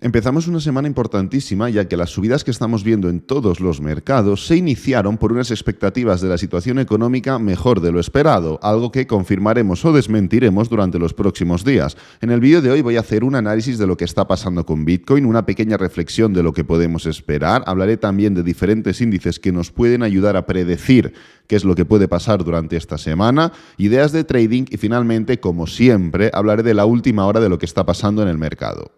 Empezamos una semana importantísima, ya que las subidas que estamos viendo en todos los mercados se iniciaron por unas expectativas de la situación económica mejor de lo esperado, algo que confirmaremos o desmentiremos durante los próximos días. En el vídeo de hoy voy a hacer un análisis de lo que está pasando con Bitcoin, una pequeña reflexión de lo que podemos esperar, hablaré también de diferentes índices que nos pueden ayudar a predecir qué es lo que puede pasar durante esta semana, ideas de trading y finalmente, como siempre, hablaré de la última hora de lo que está pasando en el mercado.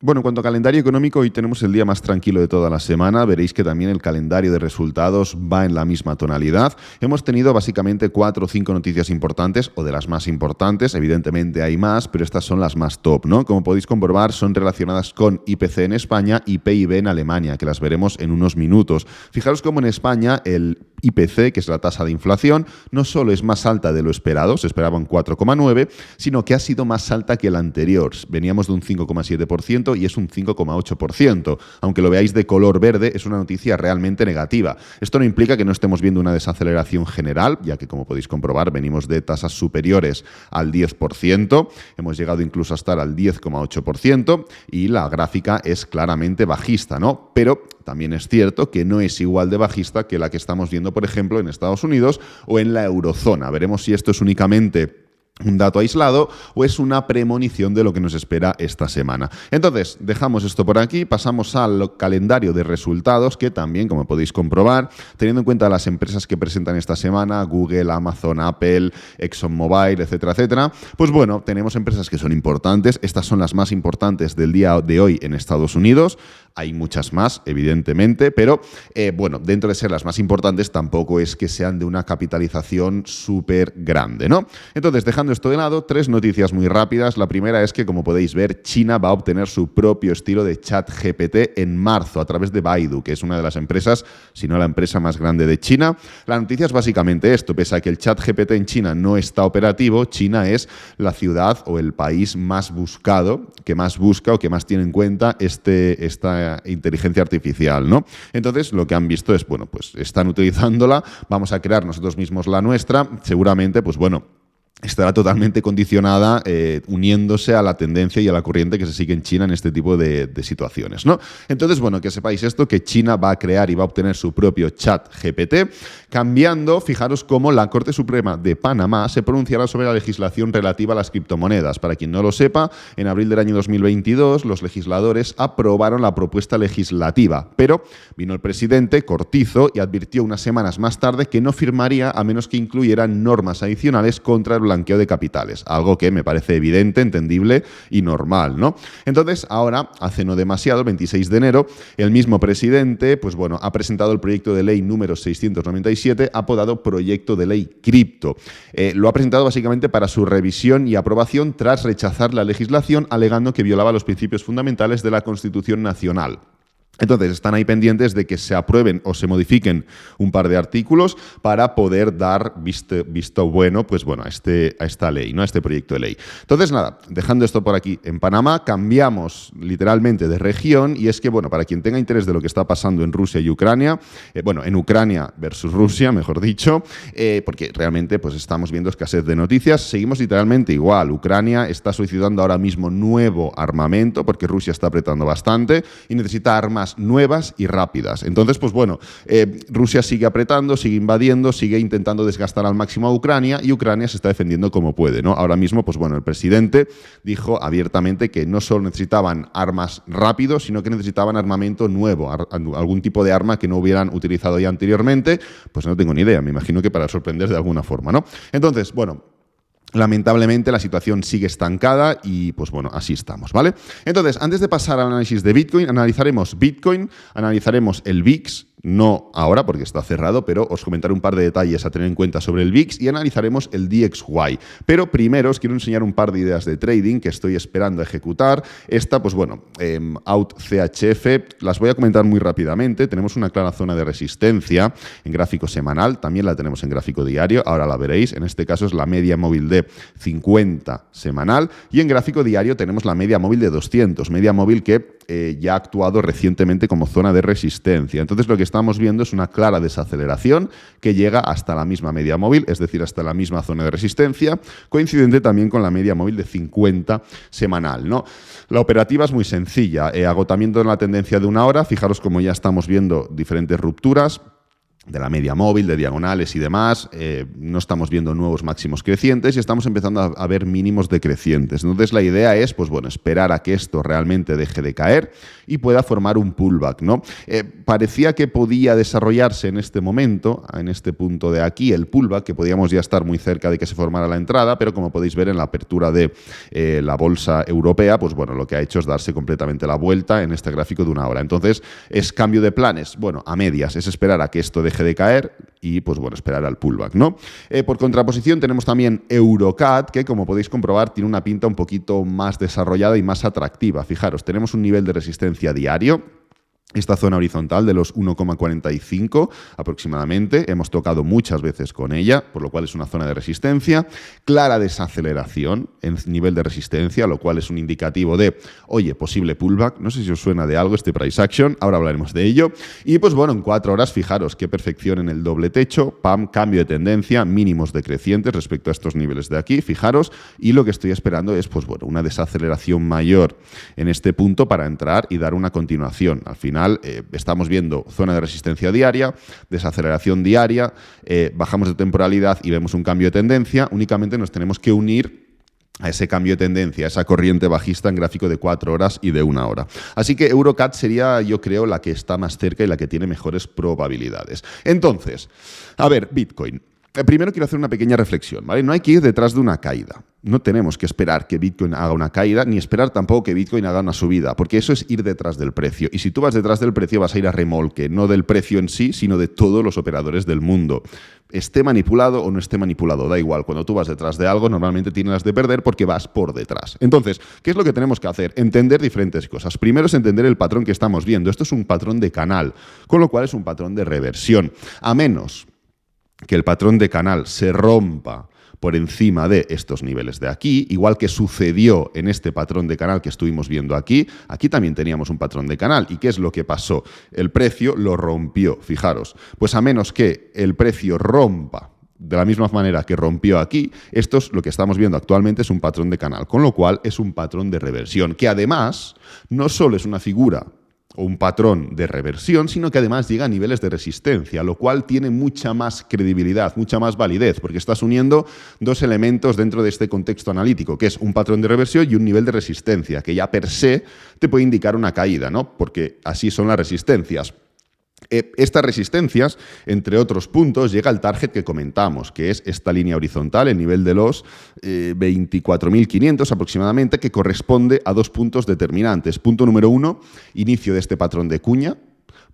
Bueno, en cuanto a calendario económico, hoy tenemos el día más tranquilo de toda la semana. Veréis que también el calendario de resultados va en la misma tonalidad. Hemos tenido básicamente 4 o 5 noticias importantes, o de las más importantes. Evidentemente hay más, pero estas son las más top, ¿no? Como podéis comprobar, son relacionadas con IPC en España y PIB en Alemania, que las veremos en unos minutos. Fijaros cómo en España el IPC, que es la tasa de inflación, no solo es más alta de lo esperado, se esperaba un 4,9, sino que ha sido más alta que la anterior. Veníamos de un 5,7%, y es un 5,8%. Aunque lo veáis de color verde, es una noticia realmente negativa. Esto no implica que no estemos viendo una desaceleración general, ya que, como podéis comprobar, venimos de tasas superiores al 10%, hemos llegado incluso a estar al 10,8% y la gráfica es claramente bajista, ¿no? Pero también es cierto que no es igual de bajista que la que estamos viendo, por ejemplo, en Estados Unidos o en la eurozona. Veremos si esto es únicamente un dato aislado o es una premonición de lo que nos espera esta semana. Entonces, dejamos esto por aquí, pasamos al calendario de resultados que también, como podéis comprobar, teniendo en cuenta las empresas que presentan esta semana, Google, Amazon, Apple, ExxonMobil, etcétera, etcétera, pues bueno, tenemos empresas que son importantes. Estas son las más importantes del día de hoy en Estados Unidos. Hay muchas más, evidentemente, pero bueno, dentro de ser las más importantes tampoco es que sean de una capitalización súper grande, ¿no? Entonces, dejando esto de lado, 3 noticias muy rápidas. La primera es que, como podéis ver, China va a obtener su propio estilo de ChatGPT en marzo a través de Baidu, que es una de las empresas, si no la empresa más grande de China. La noticia es básicamente esto: pese a que el ChatGPT en China no está operativo, China es la ciudad o el país más buscado, que más busca o que más tiene en cuenta esta inteligencia artificial, ¿no? Entonces, lo que han visto es, bueno, pues están utilizándola, vamos a crear nosotros mismos la nuestra, seguramente, pues bueno, estará totalmente condicionada uniéndose a la tendencia y a la corriente que se sigue en China en este tipo de situaciones, ¿no? Entonces, bueno, que sepáis esto, que China va a crear y va a obtener su propio chat GPT, cambiando, fijaros cómo la Corte Suprema de Panamá se pronunciará sobre la legislación relativa a las criptomonedas. Para quien no lo sepa, en abril del año 2022 los legisladores aprobaron la propuesta legislativa, pero vino el presidente Cortizo y advirtió unas semanas más tarde que no firmaría a menos que incluyeran normas adicionales contra el blanqueo de capitales, algo que me parece evidente, entendible y normal, ¿no? Entonces, ahora, hace no demasiado, el 26 de enero, el mismo presidente, pues bueno, ha presentado el proyecto de ley número 697, apodado Proyecto de Ley Cripto. Lo ha presentado básicamente para su revisión y aprobación tras rechazar la legislación, alegando que violaba los principios fundamentales de la Constitución Nacional. Entonces, están ahí pendientes de que se aprueben o se modifiquen un par de artículos para poder dar visto bueno, pues bueno, a esta ley, ¿no? A este proyecto de ley. Entonces, nada, dejando esto por aquí en Panamá, cambiamos literalmente de región, y es que, bueno, para quien tenga interés de lo que está pasando en Rusia y Ucrania, bueno, en Ucrania versus Rusia, mejor dicho, porque realmente pues estamos viendo escasez de noticias, seguimos literalmente igual. Ucrania está solicitando ahora mismo nuevo armamento porque Rusia está apretando bastante y necesita armas nuevas y rápidas. Entonces, pues bueno, Rusia sigue apretando, sigue invadiendo, sigue intentando desgastar al máximo a Ucrania, y Ucrania se está defendiendo como puede, ¿no? Ahora mismo, pues bueno, el presidente dijo abiertamente que no solo necesitaban armas rápidos, sino que necesitaban armamento nuevo, algún tipo de arma que no hubieran utilizado ya anteriormente. Pues no tengo ni idea, me imagino que para sorprender de alguna forma, ¿no? Entonces, bueno, lamentablemente la situación sigue estancada y pues bueno, así estamos, ¿vale? Entonces, antes de pasar al análisis de Bitcoin, analizaremos Bitcoin, analizaremos el VIX, no ahora porque está cerrado, pero os comentaré un par de detalles a tener en cuenta sobre el VIX y analizaremos el DXY. Pero primero os quiero enseñar un par de ideas de trading que estoy esperando a ejecutar. Esta, pues bueno, OutCHF, las voy a comentar muy rápidamente. Tenemos una clara zona de resistencia en gráfico semanal, también la tenemos en gráfico diario, ahora la veréis. En este caso es la media móvil de 50 semanal, y en gráfico diario tenemos la media móvil de 200, media móvil que ya ha actuado recientemente como zona de resistencia. Entonces, lo que estamos viendo es una clara desaceleración que llega hasta la misma media móvil, es decir, hasta la misma zona de resistencia, coincidente también con la media móvil de 50 semanal, ¿no? La operativa es muy sencilla, agotamiento en la tendencia de una hora, fijaros como ya estamos viendo diferentes rupturas de la media móvil, de diagonales y demás, no estamos viendo nuevos máximos crecientes y estamos empezando a ver mínimos decrecientes. Entonces la idea es, pues bueno, esperar a que esto realmente deje de caer y pueda formar un pullback, ¿no? Parecía que podía desarrollarse en este momento, en este punto de aquí, el pullback, que podíamos ya estar muy cerca de que se formara la entrada, pero como podéis ver en la apertura de la bolsa europea, pues bueno, lo que ha hecho es darse completamente la vuelta en este gráfico de una hora. Entonces, ¿es cambio de planes? Bueno, a medias, es esperar a que esto deje de caer y, pues bueno, esperar al pullback, ¿no? Por contraposición tenemos también EuroCAD, que como podéis comprobar tiene una pinta un poquito más desarrollada y más atractiva. Fijaros, tenemos un nivel de resistencia diario, esta zona horizontal de los 1,45 aproximadamente, hemos tocado muchas veces con ella, por lo cual es una zona de resistencia, clara desaceleración en nivel de resistencia, lo cual es un indicativo de, oye, posible pullback, no sé si os suena de algo este price action, ahora hablaremos de ello, y pues bueno, en 4 horas, fijaros qué perfección en el doble techo, pam, cambio de tendencia, mínimos decrecientes respecto a estos niveles de aquí, fijaros, y lo que estoy esperando es, pues bueno, una desaceleración mayor en este punto para entrar y dar una continuación. Al final, estamos viendo zona de resistencia diaria, desaceleración diaria, bajamos de temporalidad y vemos un cambio de tendencia. Únicamente nos tenemos que unir a ese cambio de tendencia, a esa corriente bajista en gráfico de 4 horas y de 1 hora. Así que EuroCAD sería, yo creo, la que está más cerca y la que tiene mejores probabilidades. Entonces, a ver, Bitcoin. Primero quiero hacer una pequeña reflexión, ¿vale? No hay que ir detrás de una caída. No tenemos que esperar que Bitcoin haga una caída, ni esperar tampoco que Bitcoin haga una subida, porque eso es ir detrás del precio. Y si tú vas detrás del precio, vas a ir a remolque, no del precio en sí, sino de todos los operadores del mundo. Esté manipulado o no esté manipulado, da igual. Cuando tú vas detrás de algo, normalmente tienes las de perder porque vas por detrás. Entonces, ¿qué es lo que tenemos que hacer? Entender diferentes cosas. Primero es entender el patrón que estamos viendo. Esto es un patrón de canal, con lo cual es un patrón de reversión. A menos que el patrón de canal se rompa por encima de estos niveles de aquí, igual que sucedió en este patrón de canal que estuvimos viendo aquí. Aquí también teníamos un patrón de canal. ¿Y qué es lo que pasó? El precio lo rompió, fijaros. Pues a menos que el precio rompa de la misma manera que rompió aquí, esto es lo que estamos viendo actualmente, es un patrón de canal, con lo cual es un patrón de reversión, que además no solo es una figura o un patrón de reversión, sino que además llega a niveles de resistencia, lo cual tiene mucha más credibilidad, mucha más validez, porque estás uniendo dos elementos dentro de este contexto analítico, que es un patrón de reversión y un nivel de resistencia, que ya per se te puede indicar una caída, ¿no? Porque así son las resistencias. Estas resistencias, entre otros puntos, llega al target que comentamos, que es esta línea horizontal, el nivel de los 24.500 aproximadamente, que corresponde a 2 puntos determinantes. Punto número 1, inicio de este patrón de cuña.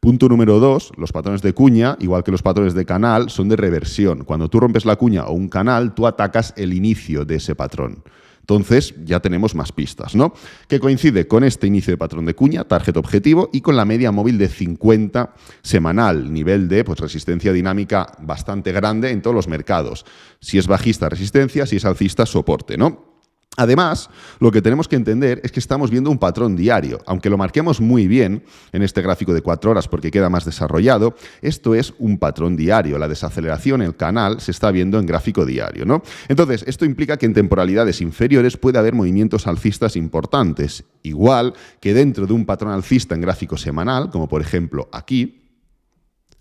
Punto número 2, los patrones de cuña, igual que los patrones de canal, son de reversión. Cuando tú rompes la cuña o un canal, tú atacas el inicio de ese patrón. Entonces ya tenemos más pistas, ¿no? Que coincide con este inicio de patrón de cuña, target objetivo, y con la media móvil de 50 semanal, nivel de resistencia dinámica bastante grande en todos los mercados. Si es bajista, resistencia; si es alcista, soporte, ¿no? Además, lo que tenemos que entender es que estamos viendo un patrón diario. Aunque lo marquemos muy bien en este gráfico de 4 horas porque queda más desarrollado, esto es un patrón diario. La desaceleración, el canal, se está viendo en gráfico diario, ¿no? Entonces, esto implica que en temporalidades inferiores puede haber movimientos alcistas importantes, igual que dentro de un patrón alcista en gráfico semanal, como por ejemplo aquí.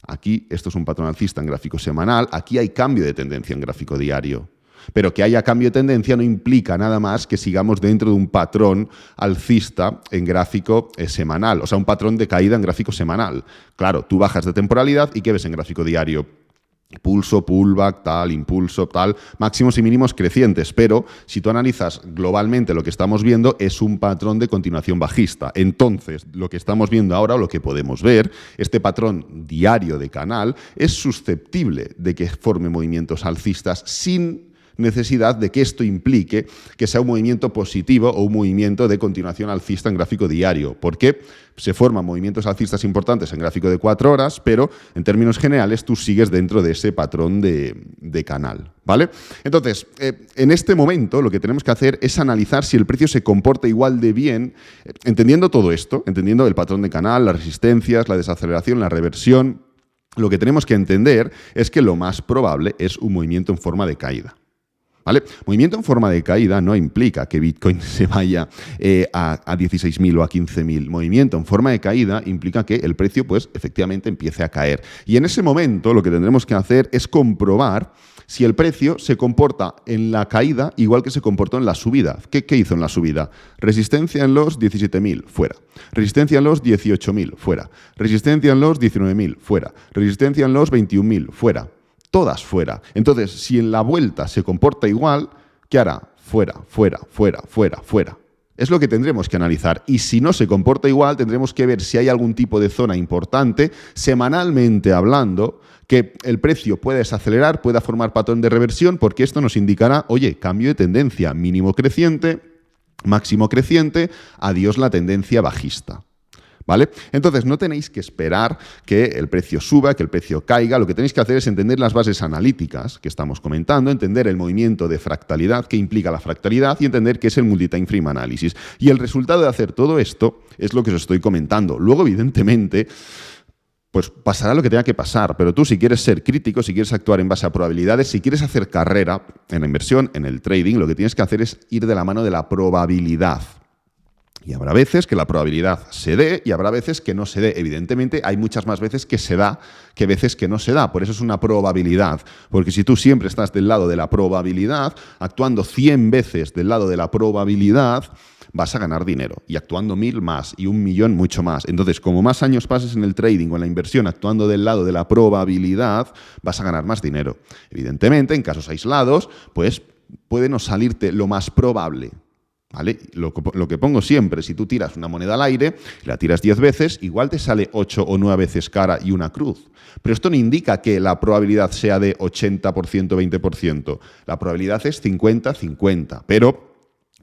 Aquí, esto es un patrón alcista en gráfico semanal, aquí hay cambio de tendencia en gráfico diario. Pero que haya cambio de tendencia no implica nada más que sigamos dentro de un patrón alcista en gráfico semanal, o sea, un patrón de caída en gráfico semanal. Claro, tú bajas de temporalidad y ¿qué ves en gráfico diario? Pulso, pullback, tal, impulso, tal, máximos y mínimos crecientes, pero si tú analizas globalmente lo que estamos viendo es un patrón de continuación bajista. Entonces, lo que estamos viendo ahora, o lo que podemos ver, este patrón diario de canal es susceptible de que forme movimientos alcistas sin necesidad de que esto implique que sea un movimiento positivo o un movimiento de continuación alcista en gráfico diario, porque se forman movimientos alcistas importantes en gráfico de 4 horas, pero en términos generales tú sigues dentro de ese patrón de canal, ¿vale? Entonces, en este momento lo que tenemos que hacer es analizar si el precio se comporta igual de bien, entendiendo todo esto, entendiendo el patrón de canal, las resistencias, la desaceleración, la reversión. Lo que tenemos que entender es que lo más probable es un movimiento en forma de caída. ¿Vale? Movimiento en forma de caída no implica que Bitcoin se vaya a 16.000 o a 15.000. Movimiento en forma de caída implica que el precio, pues, efectivamente empiece a caer. Y en ese momento lo que tendremos que hacer es comprobar si el precio se comporta en la caída igual que se comportó en la subida. ¿Qué hizo en la subida? Resistencia en los 17.000, fuera. Resistencia en los 18.000, fuera. Resistencia en los 19.000, fuera. Resistencia en los 21.000, fuera. Todas fuera. Entonces, si en la vuelta se comporta igual, ¿qué hará? Fuera, fuera, fuera, fuera, fuera. Es lo que tendremos que analizar. Y si no se comporta igual, tendremos que ver si hay algún tipo de zona importante, semanalmente hablando, que el precio pueda desacelerar, pueda formar patrón de reversión, porque esto nos indicará, oye, cambio de tendencia, mínimo creciente, máximo creciente, adiós la tendencia bajista. ¿Vale? Entonces, no tenéis que esperar que el precio suba, que el precio caiga. Lo que tenéis que hacer es entender las bases analíticas que estamos comentando, entender el movimiento de fractalidad, qué implica la fractalidad y entender qué es el Multi-Time Frame Analysis. Y el resultado de hacer todo esto es lo que os estoy comentando. Luego, evidentemente, pues pasará lo que tenga que pasar, pero tú, si quieres ser crítico, si quieres actuar en base a probabilidades, si quieres hacer carrera en la inversión, en el trading, lo que tienes que hacer es ir de la mano de la probabilidad. Y habrá veces que la probabilidad se dé y habrá veces que no se dé. Evidentemente, hay muchas más veces que se da que veces que no se da. Por eso es una probabilidad. Porque si tú siempre estás del lado de la probabilidad, actuando 100 veces del lado de la probabilidad, vas a ganar dinero. Y actuando 1000 más y 1.000.000 mucho más. Entonces, como más años pases en el trading o en la inversión actuando del lado de la probabilidad, vas a ganar más dinero. Evidentemente, en casos aislados, pues puede no salirte lo más probable. ¿Vale? Lo que pongo siempre, si tú tiras una moneda al aire, la tiras 10 veces, igual te sale 8 o 9 veces cara y una cruz. Pero esto no indica que la probabilidad sea de 80%, 20%. La probabilidad es 50-50, pero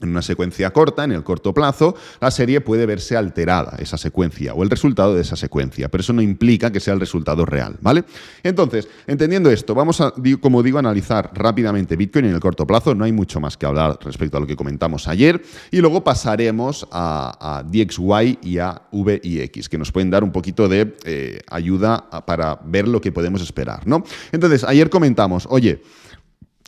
en una secuencia corta, en el corto plazo, la serie puede verse alterada, esa secuencia, o el resultado de esa secuencia, pero eso no implica que sea el resultado real, ¿vale? Entonces, entendiendo esto, vamos a, como digo, analizar rápidamente Bitcoin en el corto plazo. No hay mucho más que hablar respecto a lo que comentamos ayer, y luego pasaremos a DXY y a VIX, que nos pueden dar un poquito de ayuda para ver lo que podemos esperar, ¿no? Entonces, ayer comentamos, oye,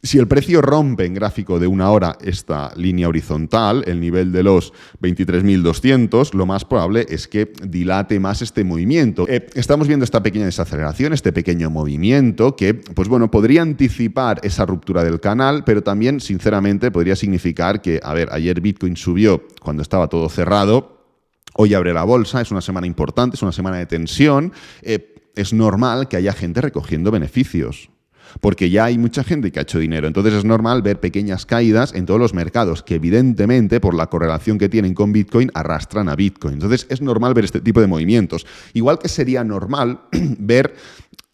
si el precio rompe en gráfico de una hora esta línea horizontal, el nivel de los 23.200, lo más probable es que dilate más este movimiento. Estamos viendo esta pequeña desaceleración, este pequeño movimiento que, pues bueno, podría anticipar esa ruptura del canal, pero también, sinceramente, podría significar que, a ver, ayer Bitcoin subió cuando estaba todo cerrado, hoy abre la bolsa, es una semana importante, es una semana de tensión, es normal que haya gente recogiendo beneficios, porque ya hay mucha gente que ha hecho dinero. Entonces es normal ver pequeñas caídas en todos los mercados que, evidentemente, por la correlación que tienen con Bitcoin, arrastran a Bitcoin. Entonces es normal ver este tipo de movimientos. Igual que sería normal ver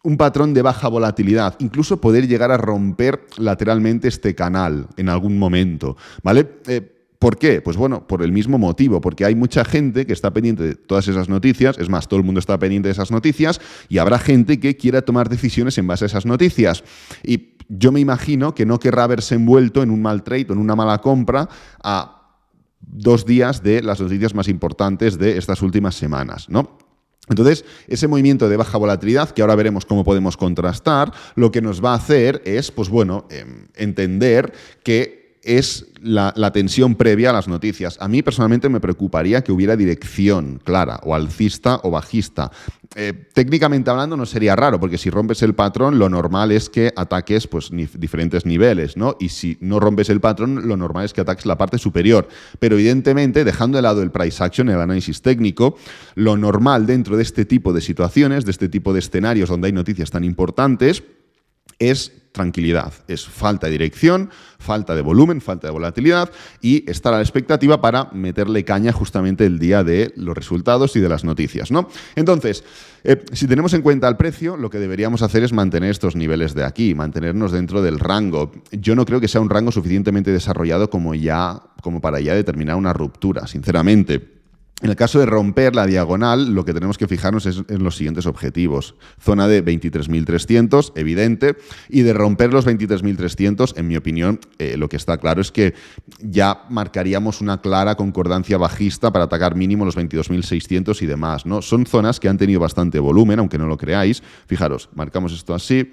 un patrón de baja volatilidad, incluso poder llegar a romper lateralmente este canal en algún momento, ¿vale? ¿Por qué? Pues bueno, por el mismo motivo, porque hay mucha gente que está pendiente de todas esas noticias, es más, todo el mundo está pendiente de esas noticias y habrá gente que quiera tomar decisiones en base a esas noticias. Y yo me imagino que no querrá verse envuelto en un mal trade o en una mala compra a 2 días de las noticias más importantes de estas últimas semanas, ¿no? Entonces, ese movimiento de baja volatilidad, que ahora veremos cómo podemos contrastar, lo que nos va a hacer es, pues bueno, entender que es la tensión previa a las noticias. A mí personalmente me preocuparía que hubiera dirección clara, o alcista o bajista. Técnicamente hablando no sería raro, porque si rompes el patrón, lo normal es que ataques pues, diferentes niveles, ¿no? Y si no rompes el patrón, lo normal es que ataques la parte superior. Pero evidentemente, dejando de lado el price action, el análisis técnico, lo normal dentro de este tipo de situaciones, de este tipo de escenarios donde hay noticias tan importantes, es tranquilidad, es falta de dirección, falta de volumen, falta de volatilidad y estar a la expectativa para meterle caña justamente el día de los resultados y de las noticias, ¿no? Entonces, si tenemos en cuenta el precio, lo que deberíamos hacer es mantener estos niveles de aquí, mantenernos dentro del rango. Yo no creo que sea un rango suficientemente desarrollado como para ya determinar una ruptura, sinceramente. En el caso de romper la diagonal, lo que tenemos que fijarnos es en los siguientes objetivos. Zona de 23.300, evidente, y de romper los 23.300, en mi opinión, lo que está claro es que ya marcaríamos una clara concordancia bajista para atacar mínimo los 22.600 y demás, ¿no? Son zonas que han tenido bastante volumen, aunque no lo creáis. Fijaros, marcamos esto así.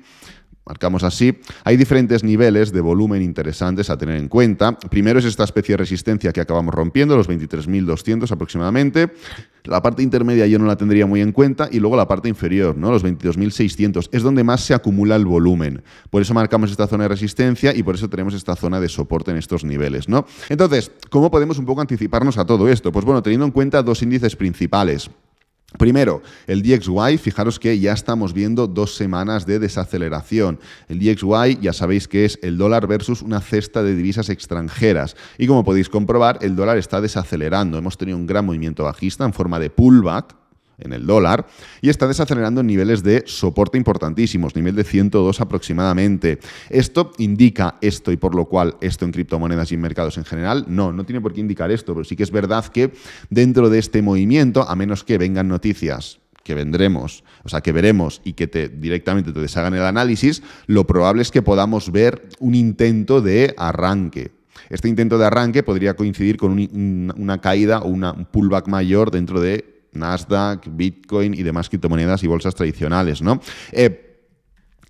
Marcamos así. Hay diferentes niveles de volumen interesantes a tener en cuenta. Primero es esta especie de resistencia que acabamos rompiendo, los 23.200 aproximadamente. La parte intermedia yo no la tendría muy en cuenta y luego la parte inferior, ¿no? Los 22.600. Es donde más se acumula el volumen. Por eso marcamos esta zona de resistencia y por eso tenemos esta zona de soporte en estos niveles, ¿no? Entonces, ¿cómo podemos un poco anticiparnos a todo esto? Pues bueno, teniendo en cuenta dos índices principales. Primero, el DXY, fijaros que ya estamos viendo 2 semanas de desaceleración. El DXY ya sabéis que es el dólar versus una cesta de divisas extranjeras. Y como podéis comprobar, el dólar está desacelerando. Hemos tenido un gran movimiento bajista en forma de pullback en el dólar y está desacelerando en niveles de soporte importantísimos, nivel de 102 aproximadamente. Esto indica esto y por lo cual esto en criptomonedas y en mercados en general, no tiene por qué indicar esto, pero sí que es verdad que dentro de este movimiento, a menos que vengan noticias que veremos y que directamente te deshagan el análisis, lo probable es que podamos ver un intento de arranque. Este intento de arranque podría coincidir con una caída o un pullback mayor dentro de Nasdaq, Bitcoin y demás criptomonedas y bolsas tradicionales, ¿no?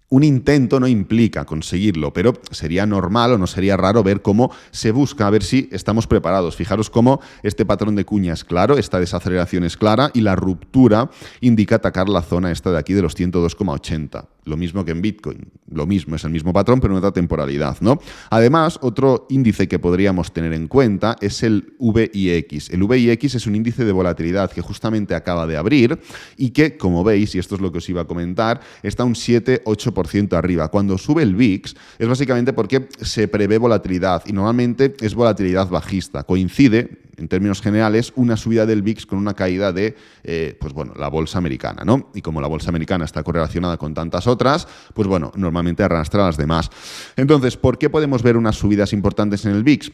Un intento no implica conseguirlo, pero sería normal o no sería raro ver cómo se busca, a ver si estamos preparados. Fijaros cómo este patrón de cuña es claro, esta desaceleración es clara y la ruptura indica atacar la zona esta de aquí de los 102,80. Lo mismo que en Bitcoin, lo mismo, es el mismo patrón, pero en otra temporalidad, ¿no? Además, otro índice que podríamos tener en cuenta es el VIX. El VIX es un índice de volatilidad que justamente acaba de abrir y que, como veis, y esto es lo que os iba a comentar, está un 7-8% arriba. Cuando sube el VIX es básicamente porque se prevé volatilidad y normalmente es volatilidad bajista. Coincide, en términos generales, una subida del VIX con una caída de, la bolsa americana, ¿no? Y como la bolsa americana está correlacionada con tantas otras, pues bueno, normalmente arrastra a las demás. Entonces, ¿por qué podemos ver unas subidas importantes en el VIX?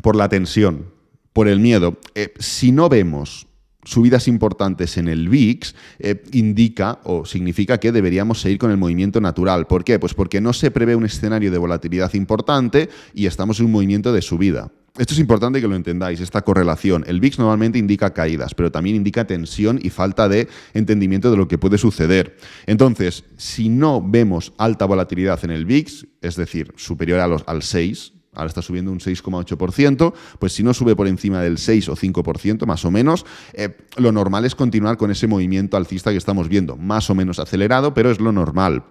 Por la tensión, por el miedo. Si no vemos subidas importantes en el VIX, indica o significa que deberíamos seguir con el movimiento natural. ¿Por qué? Pues porque no se prevé un escenario de volatilidad importante y estamos en un movimiento de subida. Esto es importante que lo entendáis, esta correlación. El VIX normalmente indica caídas, pero también indica tensión y falta de entendimiento de lo que puede suceder. Entonces, si no vemos alta volatilidad en el VIX, es decir, superior al 6%, ahora está subiendo un 6,8%, pues si no sube por encima del 6 o 5% más o menos, lo normal es continuar con ese movimiento alcista que estamos viendo, más o menos acelerado, pero es lo normal.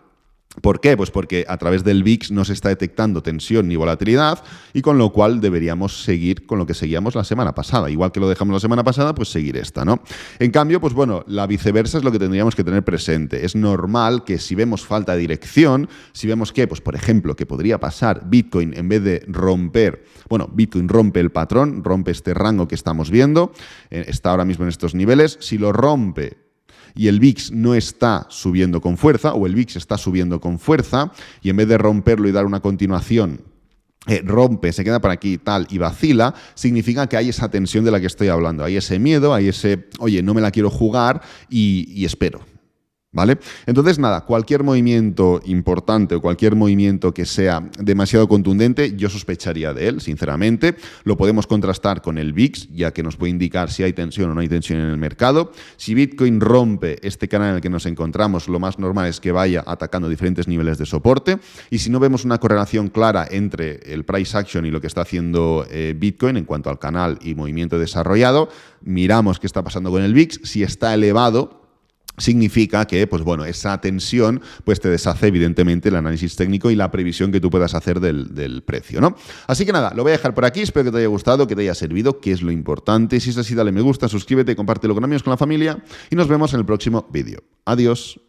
¿Por qué? Pues porque a través del VIX no se está detectando tensión ni volatilidad y con lo cual deberíamos seguir con lo que seguíamos la semana pasada. Igual que lo dejamos la semana pasada, pues seguir esta, ¿no? En cambio, pues bueno, la viceversa es lo que tendríamos que tener presente. Es normal que si vemos falta de dirección, si vemos que, pues por ejemplo, que podría pasar Bitcoin en vez de romper, Bitcoin rompe el patrón, rompe este rango que estamos viendo, está ahora mismo en estos niveles, si lo rompe y el VIX no está subiendo con fuerza, o el VIX está subiendo con fuerza, y en vez de romperlo y dar una continuación, rompe, se queda por aquí tal y vacila, significa que hay esa tensión de la que estoy hablando, hay ese miedo, hay ese, oye, no me la quiero jugar y espero. ¿Vale? Entonces, nada, cualquier movimiento importante o cualquier movimiento que sea demasiado contundente, yo sospecharía de él, sinceramente. Lo podemos contrastar con el VIX, ya que nos puede indicar si hay tensión o no hay tensión en el mercado. Si Bitcoin rompe este canal en el que nos encontramos, lo más normal es que vaya atacando diferentes niveles de soporte. Y si no vemos una correlación clara entre el price action y lo que está haciendo Bitcoin en cuanto al canal y movimiento desarrollado, miramos qué está pasando con el VIX. Si está elevado, significa que, esa tensión te deshace evidentemente el análisis técnico y la previsión que tú puedas hacer del precio, ¿no? Así que nada, lo voy a dejar por aquí, espero que te haya gustado, que te haya servido, que es lo importante. Si es así, dale me gusta, suscríbete, compártelo con amigos, con la familia y nos vemos en el próximo vídeo. Adiós.